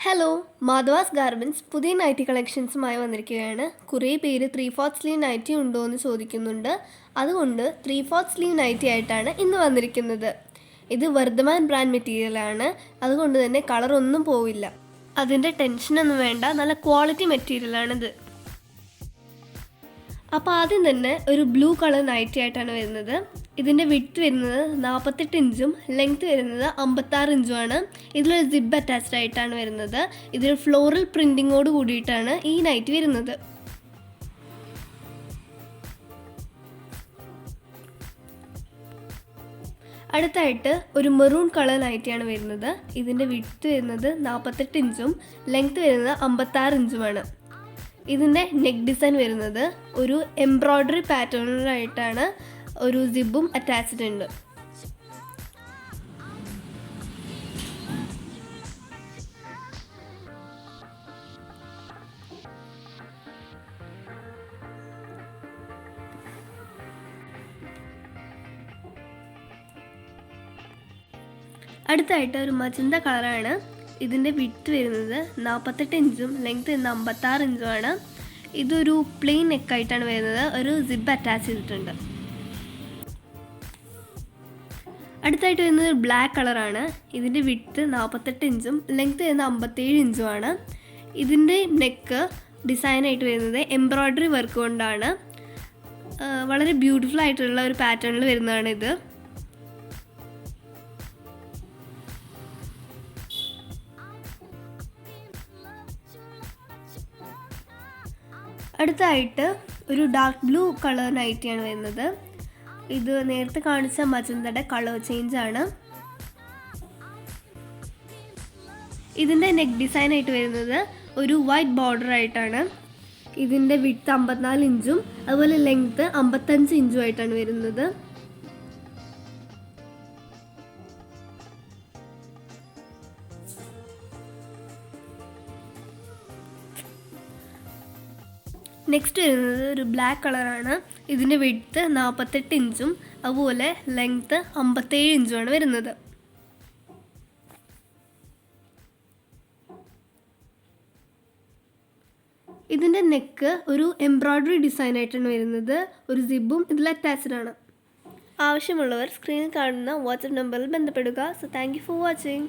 Hello, മാധവാസ് garments പുതിയ nightie കളക്ഷൻസുമായി വന്നിരിക്കുകയാണ്. കുറേ പേര് 3/4 സ്ലീവ് നൈറ്റി ഉണ്ടോ എന്ന് ചോദിക്കുന്നുണ്ട്. അതുകൊണ്ട് 3/4 സ്ലീവ് നൈറ്റി ആയിട്ടാണ് ഇന്ന് വന്നിരിക്കുന്നത്. ഇത് വർദ്ധമാൻ ബ്രാൻഡ് മെറ്റീരിയലാണ്. അതുകൊണ്ട് തന്നെ കളറൊന്നും പോവില്ല. അതിൻ്റെ ടെൻഷനൊന്നും വേണ്ട, നല്ല ക്വാളിറ്റി മെറ്റീരിയലാണിത്. അപ്പോൾ ആദ്യം തന്നെ ഒരു ബ്ലൂ കളർ നൈറ്റി ആയിട്ടാണ് വരുന്നത്. ഇതിൻ്റെ വിഡ്ത്ത് വരുന്നത് 48 ഇഞ്ചും ലെങ്ത്ത് വരുന്നത് 56 ഇഞ്ചുമാണ്. ഇതിലൊരു സിബ് അറ്റാച്ച്ഡ് ആയിട്ടാണ് വരുന്നത്. ഇതിൽ ഫ്ലോറൽ പ്രിൻറ്റിങ്ങോട് കൂടിയിട്ടാണ് ഈ നൈറ്റി വരുന്നത്. അടുത്തായിട്ട് ഒരു മെറൂൺ കളർ നൈറ്റിയാണ് വരുന്നത്. ഇതിൻ്റെ വിഡ്ത്ത് വരുന്നത് 48 ഇഞ്ചും ലെങ്ത്ത് വരുന്നത് 56 ഇഞ്ചുമാണ്. ഇതിൻ്റെ നെക്ക് ഡിസൈൻ വരുന്നത് ഒരു എംബ്രോയ്ഡറി പാറ്റേണിലായിട്ടാണ്. ഒരു സിബും അറ്റാച്ച്ഡ് ഉണ്ട്. അടുത്തായിട്ട് ഒരു മജന്ത കളറാണ്. ഇതിൻ്റെ വിഡ്ത്ത് വരുന്നത് 48 ഇഞ്ചും ലെങ്ത്ത് വരുന്നത് 56 ഇഞ്ചുമാണ്. ഇതൊരു പ്ലെയിൻ നെക്കായിട്ടാണ് വരുന്നത്. ഒരു സിബ് അറ്റാച്ച് ചെയ്തിട്ടുണ്ട്. അടുത്തായിട്ട് വരുന്നത് ബ്ലാക്ക് കളറാണ്. ഇതിൻ്റെ വിഡ്ത്ത് 48 ഇഞ്ചും ലെങ്ത്ത് വരുന്നത് 57 ഇഞ്ചുമാണ്. ഇതിൻ്റെ നെക്ക് ഡിസൈനായിട്ട് വരുന്നത് എംബ്രോയ്ഡറി വർക്ക് കൊണ്ടാണ്. വളരെ ബ്യൂട്ടിഫുൾ ആയിട്ടുള്ള ഒരു പാറ്റേണിൽ വരുന്നതാണ് ഇത്. അടുത്തായിട്ട് ഒരു ഡാർക്ക് ബ്ലൂ കളർ നൈറ്റിയാണ് വരുന്നത്. ഇത് നേരത്തെ കാണിച്ച മജന്തയുടെ കളർ ചേഞ്ച് ആണ്. ഇതിൻ്റെ നെക്ക് ഡിസൈൻ ആയിട്ട് വരുന്നത് ഒരു വൈറ്റ് ബോർഡർ ആയിട്ടാണ്. ഇതിൻ്റെ വിഡ്ത്ത് 54 ഇഞ്ചും അതുപോലെ ലെങ്ത്ത് 55 ഇഞ്ചും ആയിട്ടാണ് വരുന്നത്. നെക്സ്റ്റ് വരുന്നത് ഒരു ബ്ലാക്ക് കളറാണ്. ഇതിൻ്റെ വിഡ്ത്ത് 48 ഇഞ്ചും അതുപോലെ ലെങ്ത്ത് 57 ഇഞ്ചുമാണ് വരുന്നത്. ഇതിൻ്റെ നെക്ക് ഒരു എംബ്രോയ്ഡറി ഡിസൈൻ ആയിട്ടാണ് വരുന്നത്. ഒരു സിബും ഇതിൽ അറ്റാച്ച്ഡ് ആണ്. ആവശ്യമുള്ളവർ സ്ക്രീനിൽ കാണുന്ന വാട്സപ്പ് നമ്പറിൽ ബന്ധപ്പെടുക. So thank you for watching.